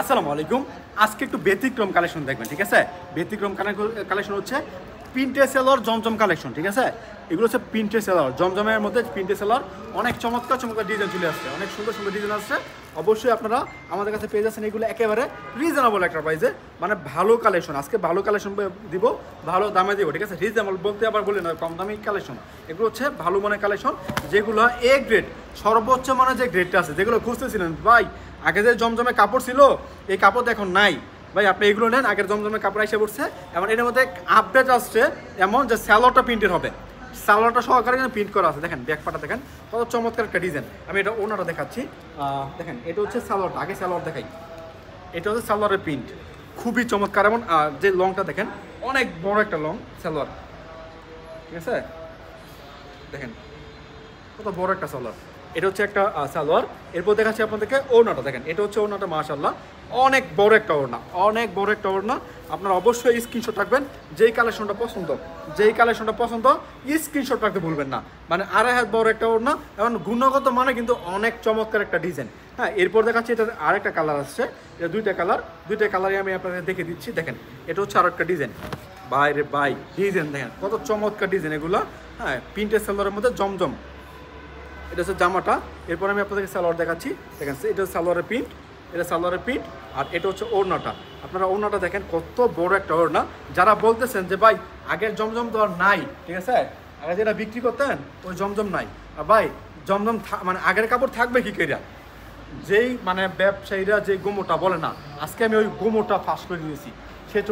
আসসালামু আলাইকুম। আজকে একটু ব্যতিক্রম কালেকশন দেখবেন, ঠিক আছে? ব্যতিক্রম কালেকশন হচ্ছে প্রিন্টে সেলর জমজম কালেকশন, ঠিক আছে? এগুলো হচ্ছে প্রিন্টে সেলর, জমজমের মধ্যে প্রিন্টে সেলর। অনেক চমৎকার চমৎকার ডিজাইন চলে আসছে, অনেক সুন্দর সুন্দর ডিজাইন আসছে। অবশ্যই আপনারা আমাদের কাছে পেয়ে যাচ্ছেন এগুলো একেবারে রিজনেবল একটা প্রাইসে, মানে ভালো কালেকশন। আজকে ভালো কালেকশন দিব, ভালো দামে দিব, ঠিক আছে? রিজনেবল বলতে আবার বলি না কম দামি কালেকশন। এগুলো হচ্ছে ভালো মানের কালেকশন, যেগুলো এ গ্রেড, সর্বোচ্চ মানের যে গ্রেডটা আছে, যেগুলো খুঁজতেছিলেন ভাই। আগে যে জমজমে কাপড় ছিল, এই কাপড় এখন নাই ভাই। আপনি এগুলো নেন, আগের জমজমের কাপড় এসে পড়ছে। এবং এর মধ্যে আপডেট আসছে এমন যে স্যালোয়ারটা প্রিন্টের হবে, স্যালোয়ারটা সহকারে কিন্তু প্রিন্ট করা আছে। দেখেন ব্যাকপাটা দেখেন কত চমৎকার একটা ডিজাইন। আমি এটা ওনাটা দেখাচ্ছি, দেখেন এটা হচ্ছে স্যালোয়ারটা। আগে স্যালোয়ার দেখাই, এটা হচ্ছে সালোয়ারের প্রিন্ট, খুবই চমৎকার। এবং যে লংটা দেখেন, অনেক বড় একটা লং সালোয়ার, ঠিক আছে? দেখেন কত বড় একটা সালোয়ার। এটা হচ্ছে একটা সালোয়ার। এরপর দেখাচ্ছি আপনাদেরকে ওড়নাটা। দেখেন এটা হচ্ছে ওড়নাটা, মাশাআল্লাহ অনেক বড় একটা ওড়না, অনেক বড় একটা ওড়না। আপনারা অবশ্যই স্ক্রিনশট রাখবেন, যেই কালেকশনটা পছন্দ, যেই কালেকশনটা পছন্দ স্ক্রিনশট রাখতে ভুলবেন না। মানে আড়াই হাত বড় একটা ওড়না, এবং গুণগত মানে কিন্তু অনেক চমৎকার একটা ডিজাইন। হ্যাঁ, এরপর দেখাচ্ছি এটার আরেকটা কালার আসছে। এটা দুইটা কালারই আমি আপনাদের দেখে দিচ্ছি। দেখেন এটা হচ্ছে আরেকটা ডিজাইন। বাইরে বাই ডিজাইন দেখেন কত চমৎকার ডিজাইন এগুলো। হ্যাঁ, প্রিন্টের সালোয়ারের মধ্যে জমজম। এটা হচ্ছে জামাটা। এরপর আমি আপনাদেরকে সালোয়ার দেখাচ্ছি। দেখেন এটা সালোয়ারের প্রিন্ট, এটা সালোয়ারের প্রিন্ট। আর এটা হচ্ছে ওড়নাটা। আপনারা ওড়নাটা দেখেন কত বড় একটা ওড়না। যারা বলতেছেন যে ভাই আগের জমজম তো আর নাই, ঠিক আছে, আগে যেটা বিক্রি করতেন ওই জমজম নাই, আর ভাই জমজম মানে আগের কাপড় থাকবে কি কইরা, যেই মানে ব্যবসায়ীরা যে গোমোটা বলে না, আজকে আমি ওই গোমোটা ফাঁস করে দিয়েছি। সেটা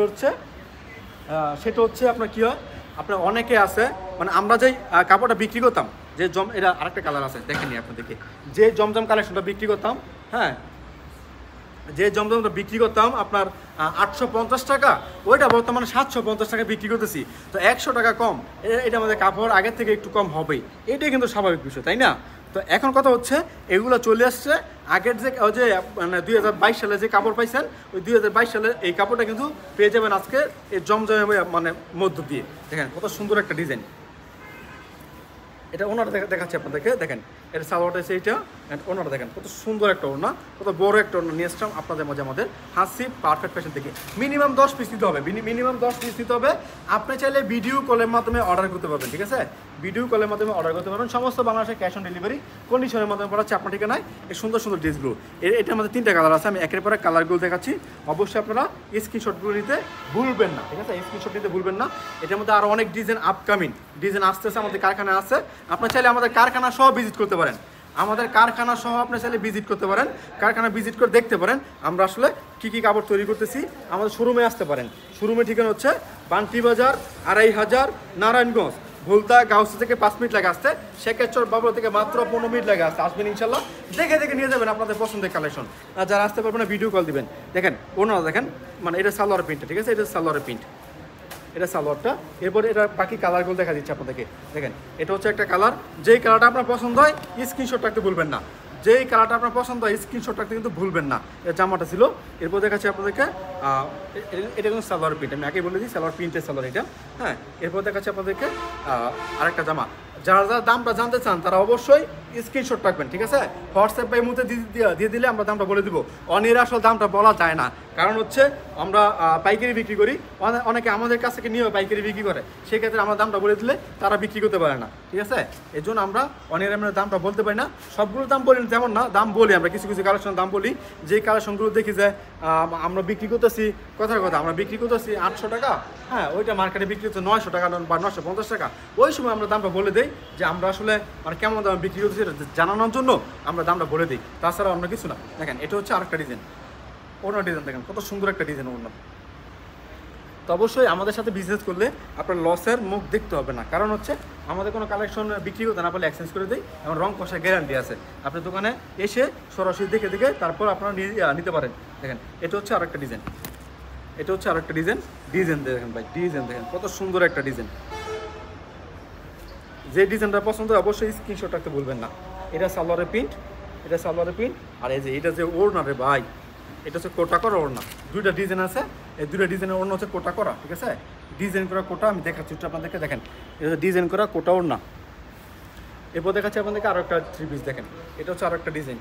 হচ্ছে আপনার কী হয়, আপনার অনেকে আছে মানে আমরা যেই কাপড়টা বিক্রি করতাম, যে এটা আরেকটা কালার আছে দেখেনি আপনাদেরকে, যে জমজম কালেকশনটা বিক্রি করতাম, হ্যাঁ, যে জমজমটা বিক্রি করতাম আপনার 850 টাকা, ওইটা বর্তমানে 750 টাকা বিক্রি করতেছি। তো 100 টাকা কম, এটা আমাদের কাপড় আগের থেকে একটু কম হবেই, এটাই কিন্তু স্বাভাবিক বিষয়, তাই না? তো এখন কথা হচ্ছে এগুলো চলে আসছে আগের যে মানে 2022 সালে যে কাপড় পাইছেন, ওই 2022 সালে এই কাপড়টা কিন্তু পেয়ে যাবেন আজকে এই জমজমে মানে মধ্য দিয়ে। দেখেন কত সুন্দর একটা ডিজাইন। এটা ওনারা দেখাচ্ছি আপনাদেরকে। দেখেন এটা সালোয়ারটা এসে এইটা, ওনারা দেখেন কত সুন্দর একটা ওড়না, কত বড় একটা ওড়না নিয়ে আসলাম আপনাদের মাঝে আমাদের হাসি পারফেক্ট ফ্যাশন থেকে। মিনিমাম 10 পিস দিতে হবে, মিনিমাম 10 পিস দিতে হবে। আপনি চাইলে ভিডিও কলের মাধ্যমে অর্ডার করতে পারবেন, ঠিক আছে? ভিডিও কলের মাধ্যমে অর্ডার করতে পারবেন। সমস্ত বাংলাদেশে ক্যাশ অন ডেলিভারি কন্ডিশনের মাধ্যমে পড়াচ্ছে আপনার ঠিকানায় এই সুন্দর সুন্দর ড্রেসগুলো। এটার মধ্যে 3টা কালার আছে, আমি একের পর এক কালারগুলো দেখাচ্ছি। অবশ্যই আপনারা স্ক্রিনশটগুলো নিতে ভুলবেন না, ঠিক আছে? স্ক্রিনশট নিতে ভুলবেন না। এটার মধ্যে আরও অনেক ডিজাইন আপকামিং ডিজাইন আসতেছে, আমাদের কারখানায় আছে। আপনার চাইলে আমাদের কারখানা সহ ভিজিট করতে পারেন, আমাদের কারখানা সহ আপনি চাইলে ভিজিট করতে পারেন, কারখানা ভিজিট করে দেখতে পারেন আমরা আসলে কী কী কাপড় তৈরি করতেছি। আমাদের শোরুমে আসতে পারেন। শোরুমে ঠিকানা হচ্ছে বান্টি বাজার, 2500 নারায়ণগঞ্জ। ভুলতা গাউসি থেকে 5 মিনিট লাগে আসতে, শেখেরচর বাবুরা থেকে মাত্র 15 মিনিট লাগে আসতে। আসবেন ইনশাল্লাহ, দেখে দেখে নিয়ে যাবেন আপনাদের পছন্দের কালেকশন। আর যারা আসতে পারবেন না ভিডিও কল দিবেন। দেখেন ওনারা দেখেন, মানে এটা সালোয়ার প্রিন্ট, ঠিক আছে? এটা সালোয়ারের প্রিন্ট, এটা সালোয়ারটা। এরপরে এটা বাকি কালারগুলো দেখা দিচ্ছে আপনাদেরকে। দেখেন এটা হচ্ছে একটা কালার, যেই কালারটা আপনার পছন্দ হয় স্ক্রিনশট রাখতে ভুলবেন না, যেই কালারটা আপনার পছন্দ হয় স্ক্রিনশট রাখতে কিন্তু ভুলবেন না। এটা জামাটা ছিল। এরপর দেখাচ্ছি আপনাদেরকে এটা কিন্তু সালোয়ার প্রিন্ট, আমি আগেই বলে দিই সালোয়ার প্রিন্টের সালোয়ার এটা। হ্যাঁ, এরপর দেখাচ্ছি আপনাদেরকে আরেকটা জামা। যারা যারা দামটা জানতে চান তারা অবশ্যই স্ক্রিনশট রাখবেন, ঠিক আছে? হোয়াটসঅ্যাপ বা ইমোতে দিয়ে দিলে আমরা দামটা বলে দিব। অনেক আসলে দামটা বলা যায় না, কারণ হচ্ছে আমরা পাইকারি বিক্রি করি, অনেকে আমাদের কাছ থেকে নিয়েও পাইকারি বিক্রি করে, সেক্ষেত্রে আমরা দামটা বলে দিলে তারা বিক্রি করতে পারে না, ঠিক আছে? এই জন্য আমরা অনেক দামটা বলতে পারি না। সবগুলো দাম বলি তেমন না, দাম বলি আমরা, কিছু কিছু কালেকশনের দাম বলি। যে কালেকশনগুলো দেখি যে আমরা বিক্রি করতেছি, কথার কথা আমরা বিক্রি করতেছি 800 টাকা, হ্যাঁ, ওইটা মার্কেটে বিক্রি হচ্ছে 900 টাকা বা 950 টাকা, ওই সময় আমরা দামটা বলে দিই যে আমরা আসলে মানে কেমন দাম বিক্রি করতেছি জানানোর জন্য আমরা দামটা বলে দিই, তাছাড়া অন্য কিছু না। দেখেন এটা হচ্ছে আরেকটা ডিজাইন, অন্য ডিজাইন দেখেন কত সুন্দর একটা ডিজাইন অন্য। তো অবশ্যই আমাদের সাথে বিজনেস করলে আপনার লসের মুখ দেখতে হবে না, কারণ হচ্ছে আমাদের কোনো কালেকশন বিক্রি করতে না পারলে এক্সচেঞ্জ করে দিই, এবং রং কষার গ্যারান্টি আছে। আপনার দোকানে এসে সরাসরি দেখে দেখে তারপর আপনারা নিতে পারেন। দেখেন এটা হচ্ছে আরেকটা ডিজাইন, এটা হচ্ছে আরেকটা ডিজাইন দেখেন ভাই, ডিজাইন দেখেন কত সুন্দর একটা ডিজাইন। যে ডিজাইনটা পছন্দ হয় অবশ্যই স্ক্রিনশট রাখতে ভুলবেন না। এটা সালোয়ারের প্রিন্ট, এটা সালোয়ারের প্রিন্ট। আর এই যে এটা যে ওড়না রে ভাই, এটা হচ্ছে কোটা করা ওড়না। 2টা ডিজাইন আছে, এই 2টা ডিজাইনের ওড়না হচ্ছে কোটা করা, ঠিক আছে? ডিজাইন করা কোটা আমি দেখাচ্ছি আপনাদেরকে। দেখেন এটা ডিজাইন করা কোটা ওড়না। এরপর দেখাচ্ছি আপনাদেরকে আরও একটা 3 পিস। দেখেন এটা হচ্ছে আরও একটা ডিজাইন,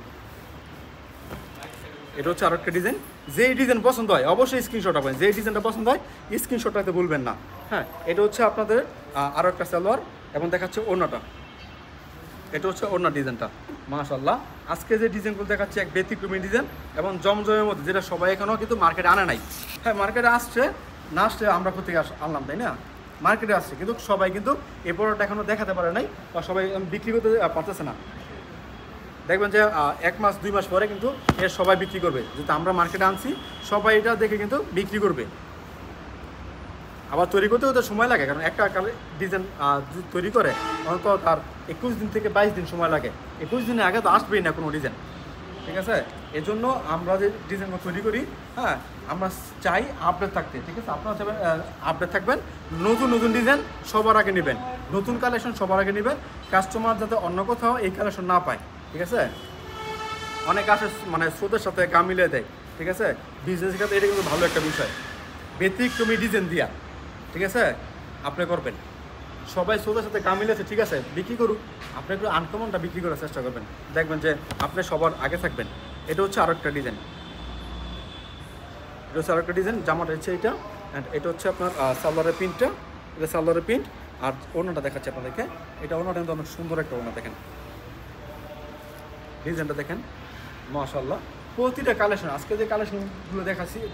এটা হচ্ছে আরেকটা ডিজাইন। যেই ডিজাইন পছন্দ হয় অবশ্যই স্ক্রিনশট পাবেন, যেই ডিজাইনটা পছন্দ হয় স্ক্রিনশট রাখতে ভুলবেন না। হ্যাঁ, এটা হচ্ছে আপনাদের আরও একটা সালোয়ার এবং দেখাচ্ছে ওড়নাটা। এটা হচ্ছে ওড়না ডিজাইনটা, মাশাআল্লাহ। আজকে যে ডিজাইনগুলো দেখাচ্ছে এক ব্যতিক্রমী ডিজাইন এবং জমজমের মধ্যে, যেটা সবাই এখনও কিন্তু মার্কেটে আনে নাই। হ্যাঁ, মার্কেটে আসছে, না আসছে আমরা কোথেকে আনলাম, তাই না? মার্কেটে আসছে কিন্তু সবাই কিন্তু এই প্রোডাক্ট এখনও দেখাতে পারে নাই বা সবাই বিক্রি করতে পারতেছে না। দেখবেন যে 1 মাস 2 মাস পরে কিন্তু এর সবাই বিক্রি করবে, যেহেতু আমরা মার্কেটে আনছি সবাই এটা দেখে কিন্তু বিক্রি করবে। আবার তৈরি করতে ওদের সময় লাগে, কারণ একটা ডিজাইন তৈরি করে অন্তত তার 21 দিন থেকে 22 দিন সময় লাগে। 21 দিনের আগে তো আসবেই না কোনো ডিজাইন, ঠিক আছে? এজন্য আমরা যে ডিজাইনগুলো তৈরি করি, হ্যাঁ, আমরা চাই আপডেট থাকতে, ঠিক আছে? আপনারা চাইবেন আপডেট থাকবেন, নতুন নতুন ডিজাইন সবার আগে নেবেন, নতুন কালেকশন সবার আগে নেবেন, কাস্টমার যাতে অন্য কোথাও এই কালেকশন না পায়, ঠিক আছে? অনেক আসে মানে স্রোতের সাথে গা মিলিয়ে দেয়, ঠিক আছে? বিজনেসের ক্ষেত্রে এটা কিন্তু ভালো একটা বিষয়, ব্যতিক্রমী ডিজাইন দিয়া, ঠিক আছে? আপনি করবেন, সবাই স্রোতের সাথে গা মিলেছে, ঠিক আছে, বিক্রি করুক, আপনি একটু আনকমনটা বিক্রি করার চেষ্টা করবেন, দেখবেন যে আপনি সবার আগে থাকবেন। এটা হচ্ছে আরও একটা ডিজাইন, এটা হচ্ছে আরেকটা ডিজাইন, জামাটা হচ্ছে এটা, অ্যান্ড এটা হচ্ছে আপনার সালোয়ারের প্রিন্টটা, এটা সালোয়ারের প্রিন্ট। আর ওড়নাটা দেখাচ্ছে আপনাদেরকে, এটা ওড়নাটা কিন্তু অনেক সুন্দর একটা ওড়না, দেখেন ডিজাইনটা দেখেন, মাশাআল্লাহ। প্রতিটা কালেকশন, আজকে যে কালেকশনগুলো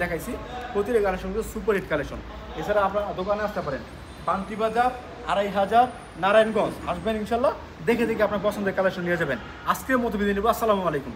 দেখাইছি প্রতিটা কালেকশনগুলো সুপার হিট কালেকশন। এছাড়া আপনার দোকানে আসতে পারেন, বান্তি বাজার, 2500 নারায়ণগঞ্জ আসবেন, ইনশাল্লাহ দেখে দেখে আপনার পছন্দের কালেকশন নিয়ে যাবেন। আজকের মতো বিদায় নিব, আসসালামু আলাইকুম।